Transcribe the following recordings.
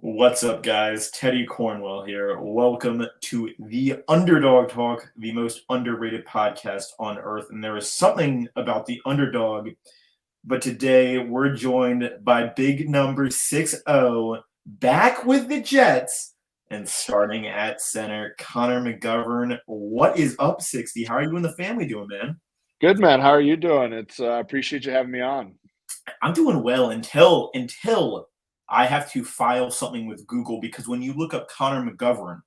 What's up, guys? Teddy Cornwell here. Welcome to the Underdog Talk, the most underrated podcast on earth. And there is something about the underdog, but today we're joined by big number 60, back with the Jets, and starting at center, Connor McGovern. What is up, 60? How are you and the family doing, man? Good, man. How are you doing? I appreciate you having me on. I'm doing well until I have to file something with Google because when you look up Connor McGovern,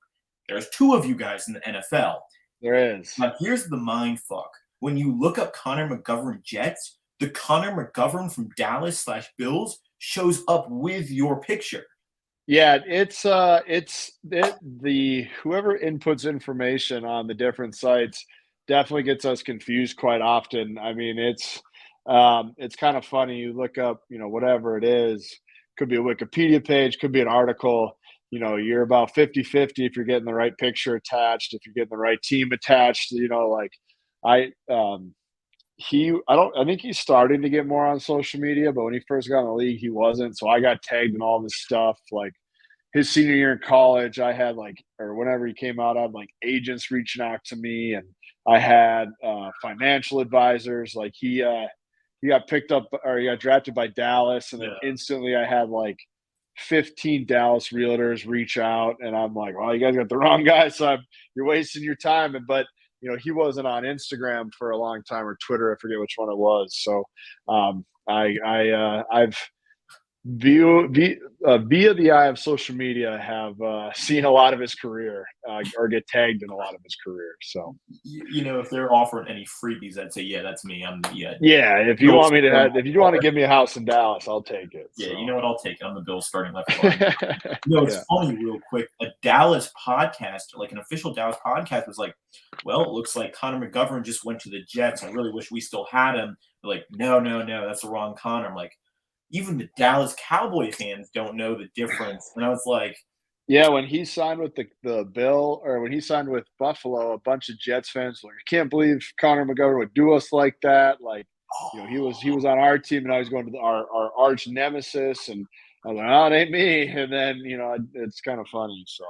there's two of you guys in the NFL. There is. Now here's the mind fuck. When you look up Connor McGovern Jets, the Connor McGovern from Dallas/Bills shows up with your picture. Yeah, the whoever inputs information on the different sites definitely gets us confused quite often. I mean, it's kind of funny. You look up, whatever it is, could be a Wikipedia page, could be an article. You're about 50-50 if you're getting the right picture attached, if you're getting the right team attached. I I think he's starting to get more on social media, but when he first got in the league, he wasn't. So I got tagged in all this stuff. Like his senior year in college, I had or whenever he came out, I had agents reaching out to me, and I had financial advisors. He got picked up, or he got drafted by Dallas, and then Yeah. instantly I had 15 Dallas realtors reach out, and I'm like, well, you guys got the wrong guy, so you're wasting your time. But he wasn't on Instagram for a long time, or Twitter, I forget which one it was. So I've via the eye of social media have seen a lot of his career, or get tagged in a lot of his career. So If they're offering any freebies, I'd say, yeah, that's me. I'm the yeah, if you Bills want me to starting have, if left you want to guard. give me a house in Dallas, I'll take it. Yeah, So you know what? I'll take it. I'm the Bills starting left guard. It's yeah. funny, real quick. A Dallas podcast, like an official Dallas podcast, was like, "Well, it looks like Connor McGovern just went to the Jets. I really wish we still had him." They're like, "No, no, no, that's the wrong Connor." I'm like, even the Dallas Cowboy fans don't know the difference. And I was like, Yeah, when he signed with the Bill, or when he signed with Buffalo, a bunch of Jets fans were like, "I can't believe Connor McGovern would do us like that." He was on our team, and now he's going to our arch nemesis, and I was like, "Oh, it ain't me." And then it's kind of funny. So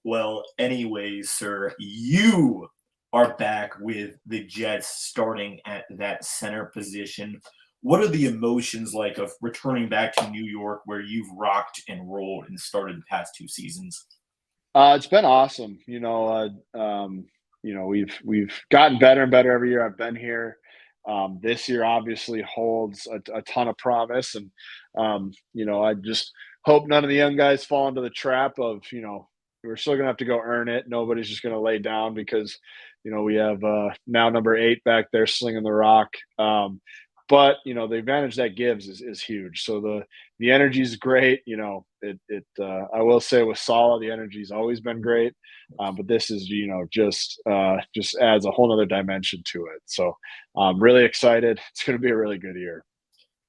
well, anyways, sir, you are back with the Jets starting at that center position. What are the emotions like of returning back to New York where you've rocked and rolled and started the past two seasons? it's been awesome. We've gotten better and better every year I've been here. This year obviously holds a ton of promise, and I just hope none of the young guys fall into the trap of we're still gonna have to go earn it. Nobody's just gonna lay down because we have now number 8 back there slinging the rock. But the advantage that gives is huge. So the energy is great. I will say with Sala, the energy's always been great. But this is just adds a whole other dimension to it. So I'm really excited. It's going to be a really good year.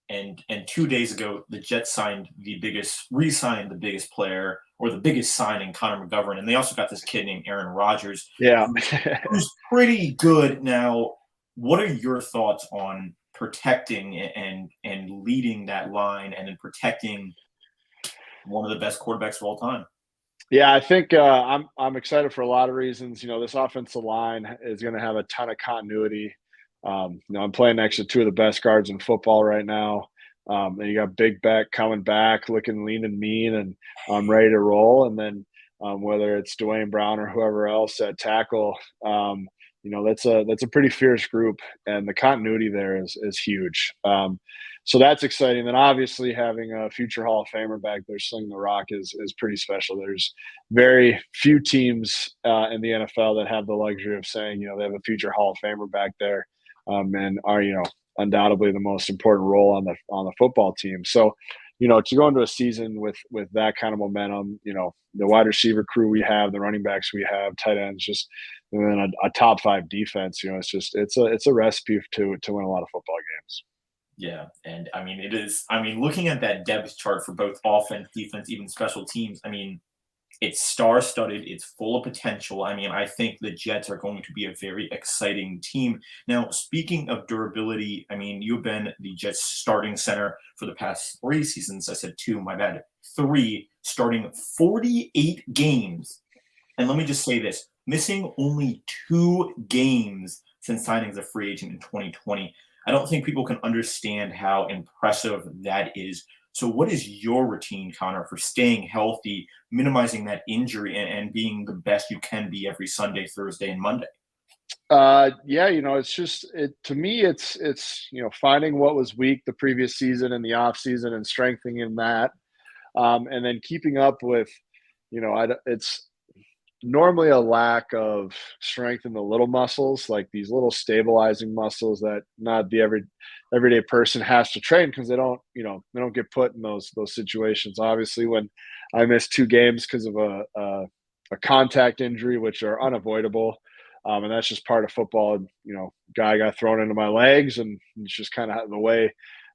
And 2 days ago, the Jets re-signed the biggest player or the biggest signing, Connor McGovern, and they also got this kid named Aaron Rodgers, Yeah. who's pretty good. Now, what are your thoughts on protecting and leading that line, and then protecting one of the best quarterbacks of all time? Yeah, I think I'm excited for a lot of reasons. This offensive line is going to have a ton of continuity. I'm playing next to two of the best guards in football right now. And you got Big Beck coming back, looking lean and mean, and ready to roll. And then whether it's Dwayne Brown or whoever else at tackle, that's a pretty fierce group, and the continuity there is huge. So that's exciting. Then obviously having a future Hall of Famer back there slinging the rock is pretty special. There's very few teams in the NFL that have the luxury of saying they have a future Hall of Famer back there, and are undoubtedly the most important role on the football team. So to go into a season with that kind of momentum, the wide receiver crew we have, the running backs we have, tight ends, just and then a top 5 defense, it's a recipe to win a lot of football games. Yeah, and I mean it is. I mean, looking at that depth chart for both offense, defense, even special teams, I mean, It's star-studded. It's full of potential. I mean, I think the Jets are going to be a very exciting team. Now, speaking of durability, I mean, you've been the Jets starting center for the past 3 seasons. I said two, my bad. Three, starting 48 games. And let me just say this, missing only 2 games since signing as a free agent in 2020. I don't think people can understand how impressive that is. So, what is your routine, Connor, for staying healthy, minimizing that injury, and being the best you can be every Sunday, Thursday, and Monday? Yeah, it's just to me, it's finding what was weak the previous season and the off season and strengthening that, and then keeping up with, it's normally a lack of strength in the little muscles, like these little stabilizing muscles that not the everyday person has to train because they don't get put in those situations. Obviously, when I missed 2 games because of a contact injury, which are unavoidable, and that's just part of football. Guy got thrown into my legs, and it's just kind of the way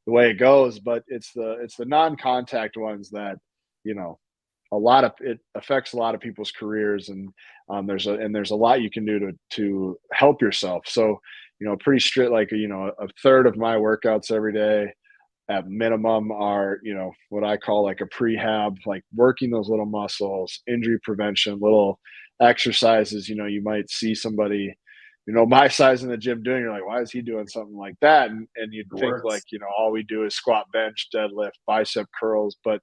it goes. But it's the non-contact ones that you know it affects a lot of people's careers, and there's a lot you can do to help yourself. So pretty strict, like a third of my workouts every day at minimum are what I call like a prehab, like working those little muscles, injury prevention, little exercises. You might see somebody my size in the gym doing, you're like, why is he doing something like that? And you'd It think like works. all we do is squat, bench, deadlift, bicep curls, but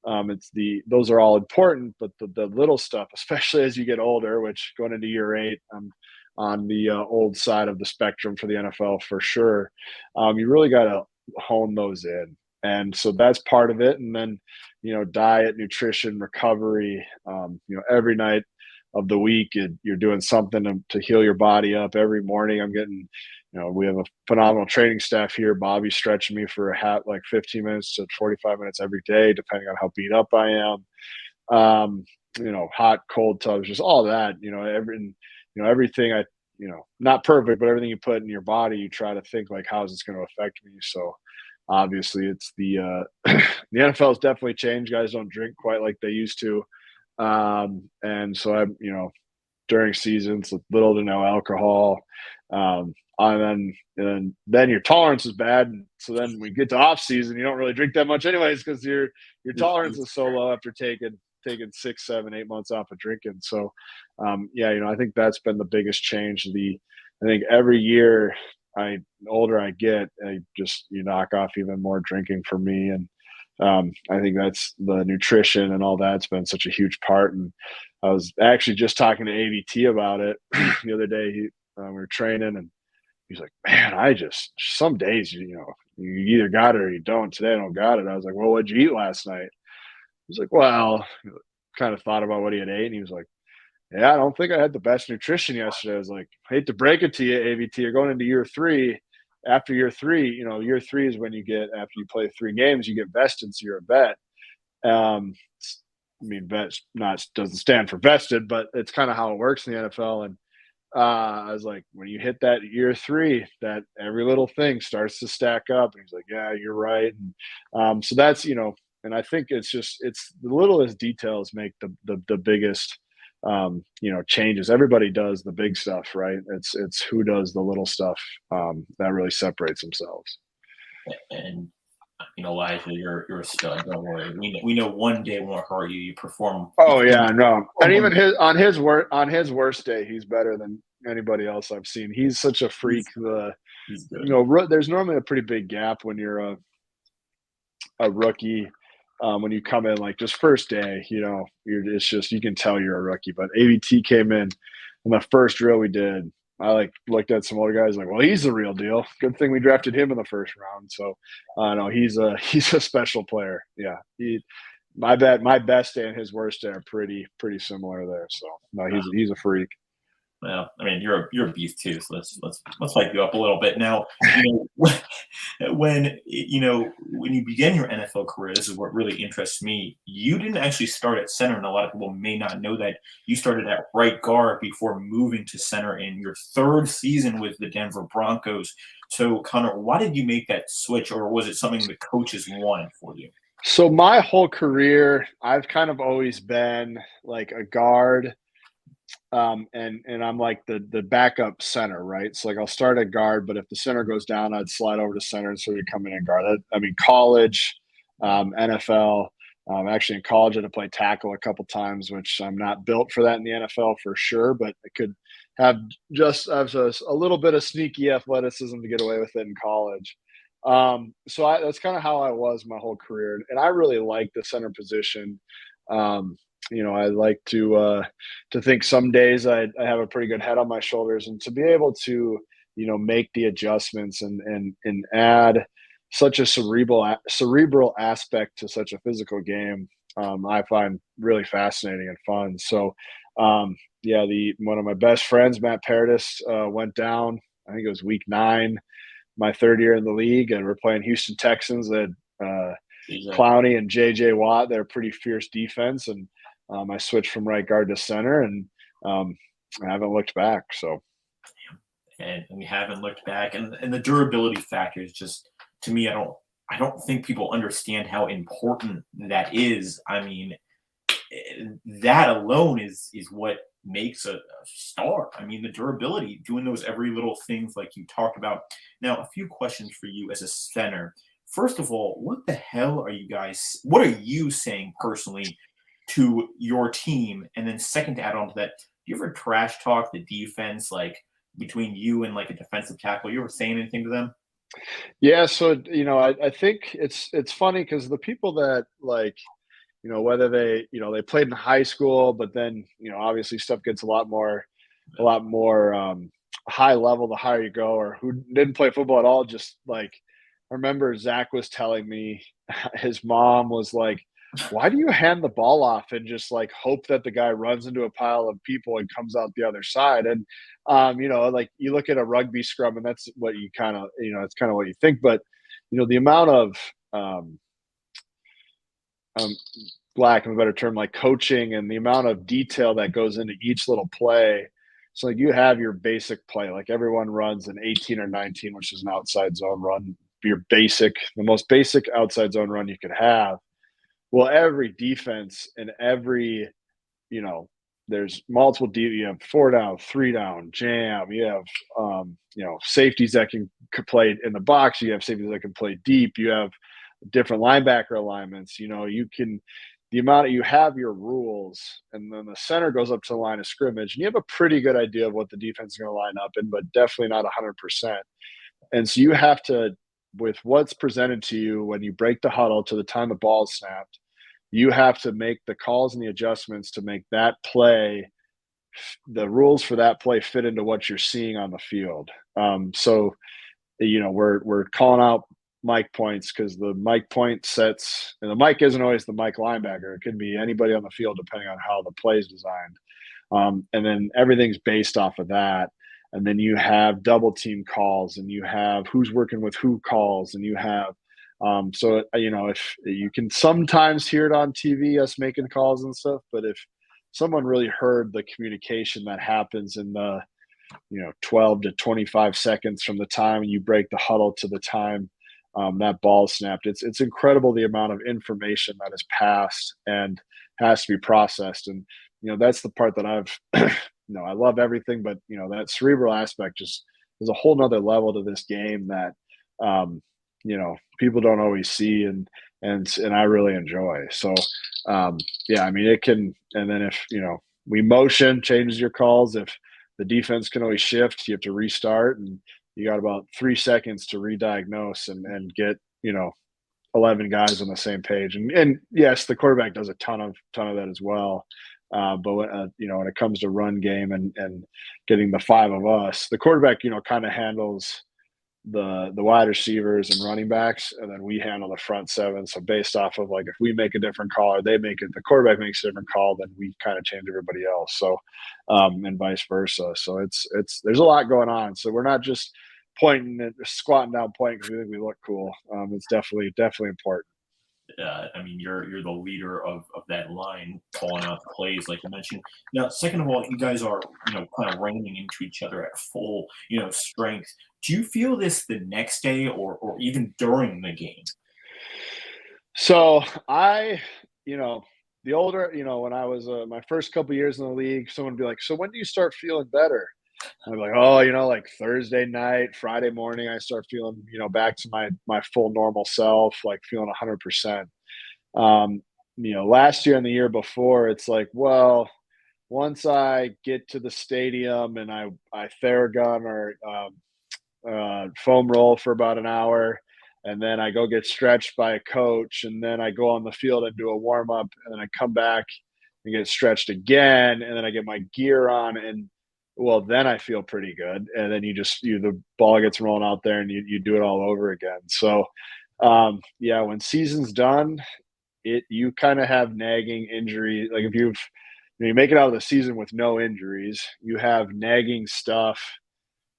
those are all important, but the little stuff, especially as you get older, which going into year 8, I'm on the old side of the spectrum for the NFL for sure. You really got to hone those in, and so that's part of it. And then diet, nutrition, recovery. Every night of the week, you're doing something to heal your body up. Every morning, I'm getting. We have a phenomenal training staff here. Bobby's stretching me for like 15 minutes to 45 minutes every day, depending on how beat up I am. Hot, cold tubs, just all that. Everything not perfect, but everything you put in your body, you try to think like, how is this going to affect me? So obviously, it's the NFL has definitely changed. Guys don't drink quite like they used to, and so during seasons, little to no alcohol. And then your tolerance is bad. And so then we get to off season, you don't really drink that much anyways because your tolerance is so low after taking 6, 7, 8 months off of drinking. So I think that's been the biggest change. I think every year the older I get, you knock off even more drinking for me. And I think that's the nutrition and all that's been such a huge part. And I was actually just talking to AVT about it the other day. We were training, and he's like, "Man, some days you either got it or you don't. Today I don't got it." I was like, "Well, what'd you eat last night?" He's like, "Well," kind of thought about what he had ate, and he was like, "Yeah, I don't think I had the best nutrition yesterday." I was like, "Hate to break it to you, AVT. You're going into year 3. After year 3, year 3 is when after you play 3 games, you get vested, so you're a vet." Um, I mean, vet not doesn't stand for vested, but it's kind of how it works in the NFL. And I was like, when you hit that year 3, that every little thing starts to stack up. And he's like, "Yeah, you're right." And so that's and I think it's the littlest details make the biggest changes. Everybody does the big stuff, right? It's who does the little stuff that really separates themselves. And Elijah, you're a stud. Don't worry. We know one day won't hurt you. You perform Oh yeah, extremely no. And well. even on his worst day, he's better than anybody else I've seen. He's such a freak. He's, he's good. There's normally a pretty big gap when you're a rookie. When you come in like just first day, it's just you can tell you're a rookie. But AVT came in the first drill we did. I looked at some older guys like, well, he's the real deal. Good thing we drafted him in the first round. So, no, he's a he's a special player. Yeah, my best day and his worst day are pretty similar there. So, no, he's a freak. Well, I mean, you're a beast too. So let's hype you up a little bit. Now, when you begin your NFL career, this is what really interests me. You didn't actually start at center, and a lot of people may not know that you started at right guard before moving to center in your 3rd season with the Denver Broncos. So, Connor, why did you make that switch, or was it something the coaches wanted for you? So my whole career, I've kind of always been like a guard, and I'm like the backup center, right? So like I'll start at guard, but if the center goes down, I'd slide over to center and sort of come in and guard. I mean, college, NFL. Actually, in college, I had to play tackle a couple times, which I'm not built for that in the NFL for sure. But I could have just have a little bit of sneaky athleticism to get away with it in college. That's kind of how I was my whole career, and I really like the center position. Um, I like to think some days I have a pretty good head on my shoulders, and to be able to make the adjustments and add such a cerebral aspect to such a physical game, I find really fascinating and fun. So yeah, the one of my best friends, Matt Paradis, went down. I think it was week 9, my third year in the league, and we're playing Houston Texans that Clowney and JJ Watt. They're a pretty fierce defense, and I switched from right guard to center, and I haven't looked back. So, and we haven't looked back, and the durability factor is just, to me, I don't think people understand how important that is. I mean, that alone is what makes a star. I mean, the durability, doing those every little things like you talked about. Now, a few questions for you as a center. First of all, what the hell are you guys? What are you saying personally to your team? And then second, to add on to that, do you ever trash talk the defense, like between you and like a defensive tackle? You ever saying anything to them? yeah. So I think it's funny because the people that like whether they played in high school, but then obviously stuff gets a lot more high level the higher you go, or who didn't play football at all. Just like I remember Zach was telling me, his mom was like, "Why do you hand the ball off and just like hope that the guy runs into a pile of people and comes out the other side?" And like you look at a rugby scrum, and that's what you kind of it's kind of what you think, but the amount of um, um, lack of a better term, like coaching and the amount of detail that goes into each little play. So like you have your basic play, like everyone runs an 18 or 19, which is an outside zone run, the most basic outside zone run you could have. Well, every defense and every, you know, there's multiple you have 4 down, 3 down, jam. You have, safeties that can play in the box. You have safeties that can play deep. You have different linebacker alignments. You can the amount of you have your rules, and then the center goes up to the line of scrimmage, and you have a pretty good idea of what the defense is going to line up in, but definitely not 100%. And so you have to, with what's presented to you when you break the huddle to the time the ball is snapped, you have to make the calls and the adjustments to make that play, the rules for that play fit into what you're seeing on the field. We're calling out mic points because the mic point sets, and the mic isn't always the mic linebacker. It could be anybody on the field depending on how the play is designed. And then everything's based off of that. And then you have double team calls, and you have who's working with who calls, and you have if you can sometimes hear it on TV, us making calls and stuff, but if someone really heard the communication that happens in the 12 to 25 seconds from the time you break the huddle to the time that ball is snapped, it's incredible the amount of information that is passed and has to be processed. And that's the part that I've I love everything, but that cerebral aspect just is a whole nother level to this game that people don't always see, and I really enjoy. So yeah, I mean it can, and then if we motion changes your calls. If the defense can always shift, you have to restart, and you got about 3 seconds to re-diagnose and get 11 guys on the same page. And yes, the quarterback does a ton of that as well. But when it comes to run game and getting the 5 of us, the quarterback kind of handles the wide receivers and running backs, and then we handle the front 7. So based off of like if we make a different call or the quarterback makes a different call, then we kind of change everybody else. So and vice versa. So it's there's a lot going on. So we're not just pointing and squatting down pointing because we think we look cool. It's definitely important. I mean, you're the leader of that line, calling out the plays, like you mentioned. Now, second of all, you guys are kind of running into each other at full strength. Do you feel this the next day or even during the game? So you know, the older, when I was my first couple years in the league, someone would be like, "So when do you start feeling better?" I'm like, "Oh, like Thursday night, Friday morning, I start feeling, back to my full normal self, like feeling 100%." Um, last year and the year before, it's like, well, once I get to the stadium and I Theragun or foam roll for about an hour, and then I go get stretched by a coach, and then I go on the field and do a warm up, and then I come back and get stretched again, and then I get my gear on, and well, then I feel pretty good, and then the ball gets rolling out there, and you do it all over again. So, yeah, when season's done, you kind of have nagging injury. Like if you make it out of the season with no injuries, you have nagging stuff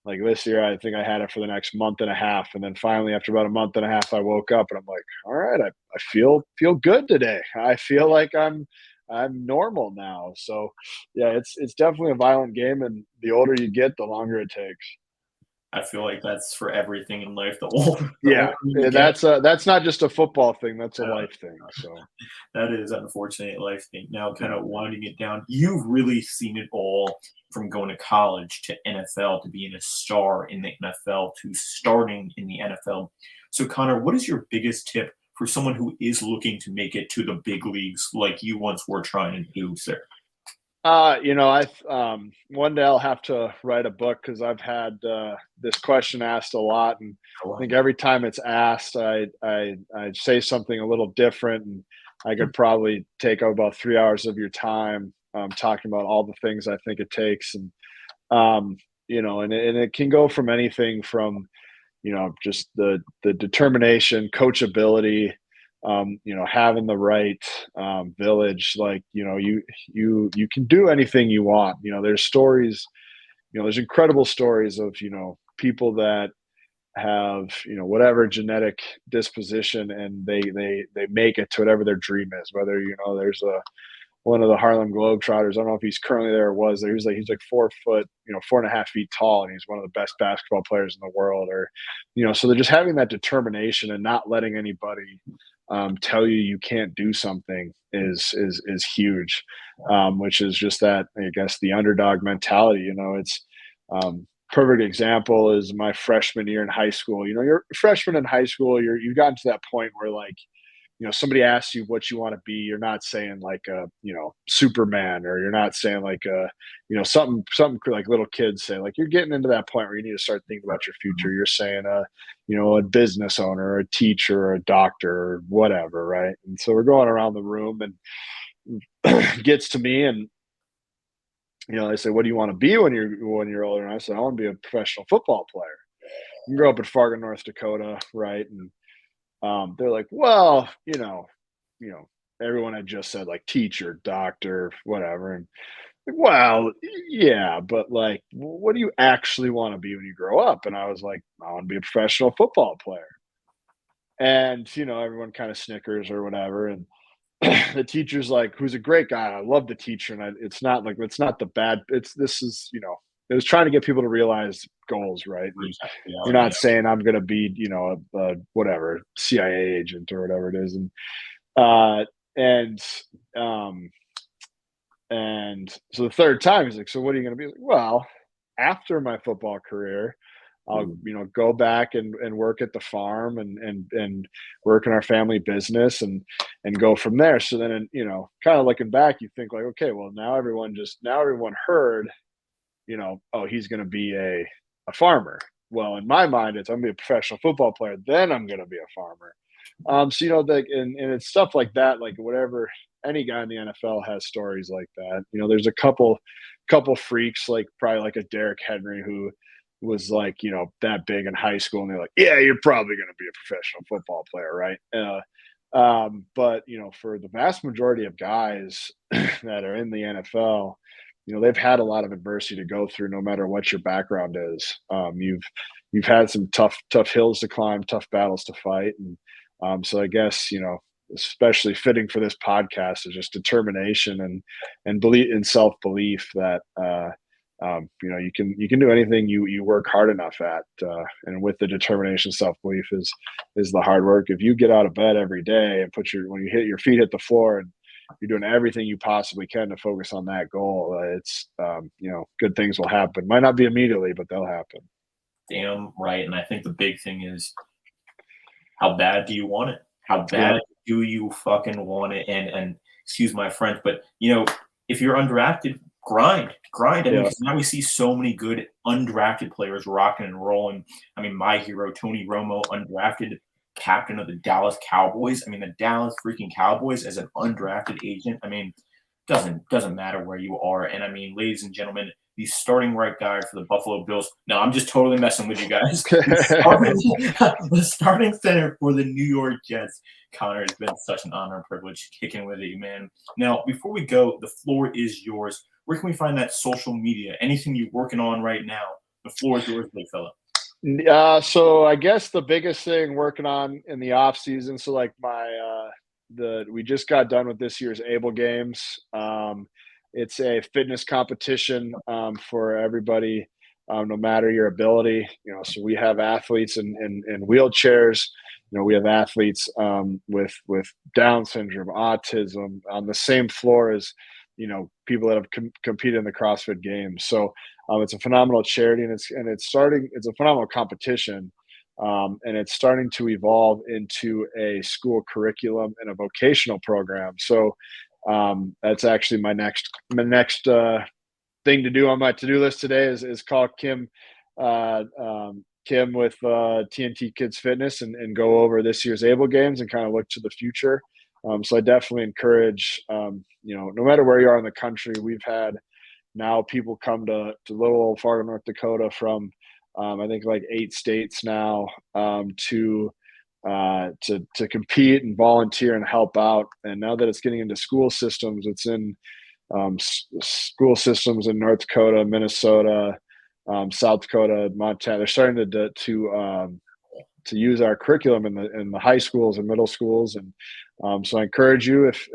like this year. I think I had it for the next month and a half, and then finally, after about a month and a half, I woke up and I'm like, "All right, I feel good today. I feel like I'm normal now." So, yeah, it's definitely a violent game, and the older you get, the longer it takes. I feel like that's for everything in life. The older Yeah, you and get, that's not just a football thing. That's a uh, life thing. So, that is unfortunate life thing. Now, kind yeah. of winding it down, you've really seen it all from going to college to NFL to being a star in the NFL to starting in the NFL. So, Connor, what is your biggest tip for someone who is looking to make it to the big leagues like you once were trying to do, sir? I one day I'll have to write a book because I've had this question asked a lot, and I think every time it's asked, I say something a little different, and I could probably take up about 3 hours of your time talking about all the things I think it takes, and and it can go from anything from just the determination, coachability, having the right village. Like you can do anything you want. There's stories. There's incredible stories of people that have whatever genetic disposition, and they make it to whatever their dream is. Whether there's a one of the Harlem Globetrotters. I don't know if he's currently there or was there. He's like 4 foot, 4.5 feet tall, and he's one of the best basketball players in the world. Or, so they're just having that determination and not letting anybody tell you can't do something is huge. Which is just that, I guess, the underdog mentality. It's perfect example is my freshman year in high school. You're a freshman in high school. You've gotten to that point where like somebody asks you what you want to be, you're not saying like a, Superman, or you're not saying like a, something like little kids say. Like you're getting into that point where you need to start thinking about your future. You're saying a business owner, or a teacher, or a doctor, or whatever, right? And so we're going around the room, and gets to me, and they say, "What do you want to be when you're older?" And I said, "I want to be a professional football player." You grew up in Fargo, North Dakota, right? And they're like, "Well, everyone had just said like teacher, doctor, whatever." And like, well, yeah, but like, what do you actually want to be when you grow up? And I was like, I want to be a professional football player. And everyone kind of snickers or whatever. And the teacher's like, who's a great guy. I love the teacher, and it's not the bad. It's this is it was trying to get people to realize goals, right? And you're Reality, not saying I'm going to be a whatever CIA agent or whatever it is, uh, and um, and so the third time he's like, so what are you going to be? Like, well, after my football career, I'll yeah. go back and work at the farm, and work in our family business, and go from there. So then, kind of looking back, you think like, okay, well, now everyone heard, oh, he's going to be a farmer. Well, in my mind, it's I'm going to be a professional football player, then I'm going to be a farmer. So and it's stuff like that, like whatever. Any guy in the NFL has stories like that. There's a couple freaks, like probably like a Derrick Henry, who was like that big in high school, and they're like, yeah, you're probably going to be a professional football player, right? But for the vast majority of guys that are in the NFL, they've had a lot of adversity to go through, no matter what your background is. You've had some tough hills to climb, tough battles to fight, and so I guess especially fitting for this podcast is just determination and belief in self belief that you can do anything you work hard enough at, and with the determination, self belief is the hard work. If you get out of bed every day and when you hit your feet hit the floor and you're doing everything you possibly can to focus on that goal, it's good things will happen. Might not be immediately, but they'll happen. Damn right. And I think the big thing is, how bad do you want it? How Yeah, bad do you fucking want it? And excuse my French, but if you're undrafted, grind. I mean, yeah, because now we see so many good undrafted players rocking and rolling. I mean, my hero Tony Romo, undrafted captain of the Dallas Cowboys. I mean, the Dallas freaking Cowboys as an undrafted agent. I mean, doesn't matter where you are. And I mean, ladies and gentlemen, the starting right guard for the Buffalo Bills. No, I'm just totally messing with you guys. The starting center for the New York Jets. Connor, it's been such an honor and privilege kicking with you, man. Now, before we go, the floor is yours. Where can we find that social media? Anything you're working on right now? The floor is yours, big fella. So I guess the biggest thing working on in the off season. So like we just got done with this year's Able Games. It's a fitness competition for everybody, no matter your ability. So we have athletes in wheelchairs. We have athletes with Down syndrome, autism on the same floor as people that have competed in the CrossFit Games. So it's a phenomenal charity, and it's a phenomenal competition. And it's starting to evolve into a school curriculum and a vocational program. So that's actually my next thing to do on my to-do list today is call Kim with TNT Kids Fitness and go over this year's Able Games and kind of look to the future. So I definitely encourage, no matter where you are in the country, we've had now people come to little old Fargo, North Dakota from I think like 8 states now to compete and volunteer and help out. And now that it's getting into school systems, it's in school systems in North Dakota, Minnesota, South Dakota, Montana. They're starting to use our curriculum in the high schools and middle schools. And so I encourage you, if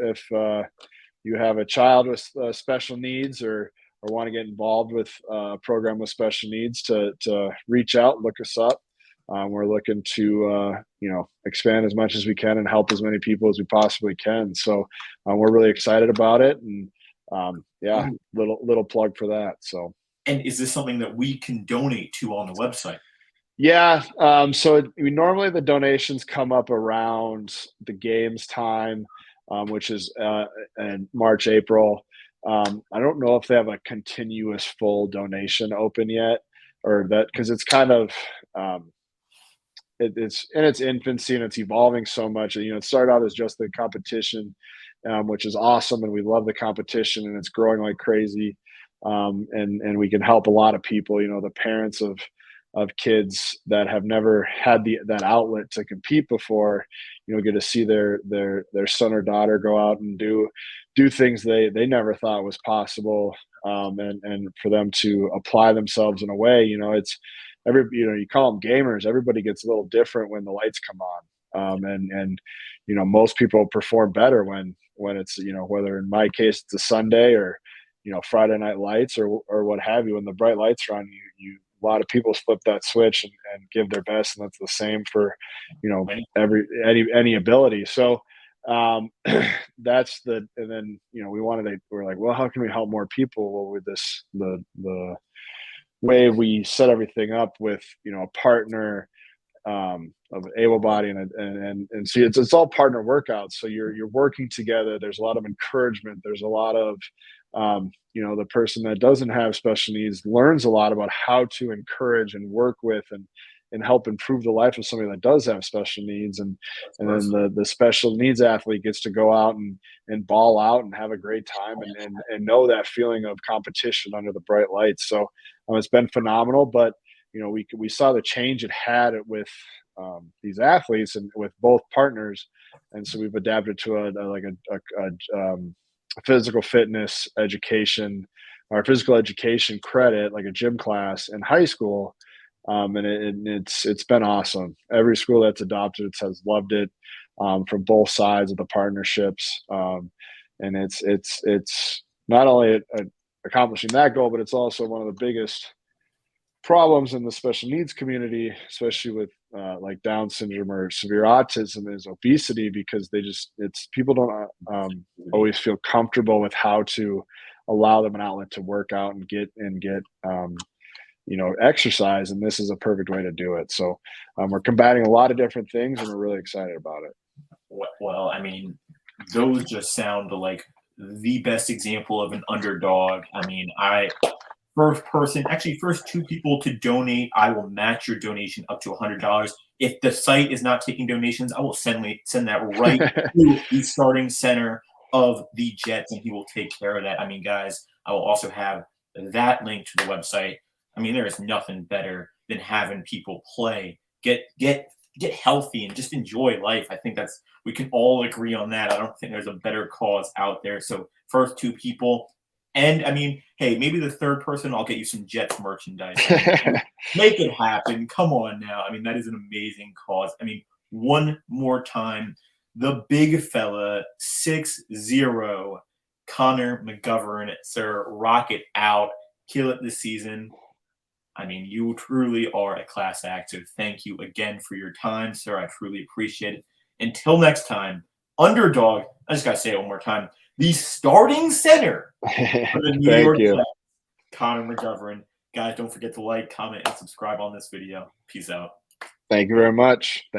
you have a child with special needs or want to get involved with a program with special needs, to reach out, look us up. We're looking to expand as much as we can and help as many people as we possibly can. So we're really excited about it, and little plug for that. So, and is this something that we can donate to on the website? Yeah. So normally the donations come up around the games time, which is in March, April. I don't know if they have a continuous full donation open yet, or that, because it's kind of it's in its infancy and it's evolving so much. It started out as just the competition, which is awesome, and we love the competition, and it's growing like crazy. And we can help a lot of people. The parents of kids that have never had that outlet to compete before, get to see their son or daughter go out and do things they never thought was possible, and for them to apply themselves in a way. It's you call them gamers. Everybody gets a little different when the lights come on, and most people perform better when it's whether in my case it's a Sunday or Friday night lights or what have you. When the bright lights are on, you a lot of people flip that switch and give their best, and that's the same for any ability. So that's and then we're like, well, how can we help more people? Well, with the way we set everything up with a partner of able body and see, it's all partner workouts. So you're working together. There's a lot of encouragement. There's a lot of the person that doesn't have special needs learns a lot about how to encourage and work with and help improve the life of somebody that does have special needs. And then the special needs athlete gets to go out and ball out and have a great time and know that feeling of competition under the bright lights. So it's been phenomenal. But we saw the change it had with these athletes and with both partners, and so we've adapted to a physical fitness education or physical education credit, like a gym class in high school, and it's been awesome. Every school that's adopted it has loved it, from both sides of the partnerships, and it's not only accomplishing that goal, but it's also one of the biggest problems in the special needs community, especially with like Down syndrome or severe autism, is obesity, because it's people don't always feel comfortable with how to allow them an outlet to work out and get exercise, and this is a perfect way to do it. So we're combating a lot of different things, and we're really excited about it. Well, I mean, those just sound like the best example of an underdog. I mean, first two people to donate, I will match your donation up to $100. If the site is not taking donations, I will send that right to the starting center of the Jets, and he will take care of that. I mean, guys, I will also have that link to the website. I mean, there is nothing better than having people play, get healthy, and just enjoy life. I think we can all agree on that. I don't think there's a better cause out there. So first two people, and I mean, hey, maybe the third person, I'll get you some Jets merchandise. Make it happen. Come on now. I mean, that is an amazing cause. I mean, one more time, the big fella, 6'0", Connor McGovern, sir, rock it out, kill it this season. I mean, you truly are a class act. So thank you again for your time, sir. I truly appreciate it. Until next time, Underdog, I just got to say it one more time, the starting center for the New York Jets, Connor McGovern. Guys, don't forget to like, comment, and subscribe on this video. Peace out. Thank you very much.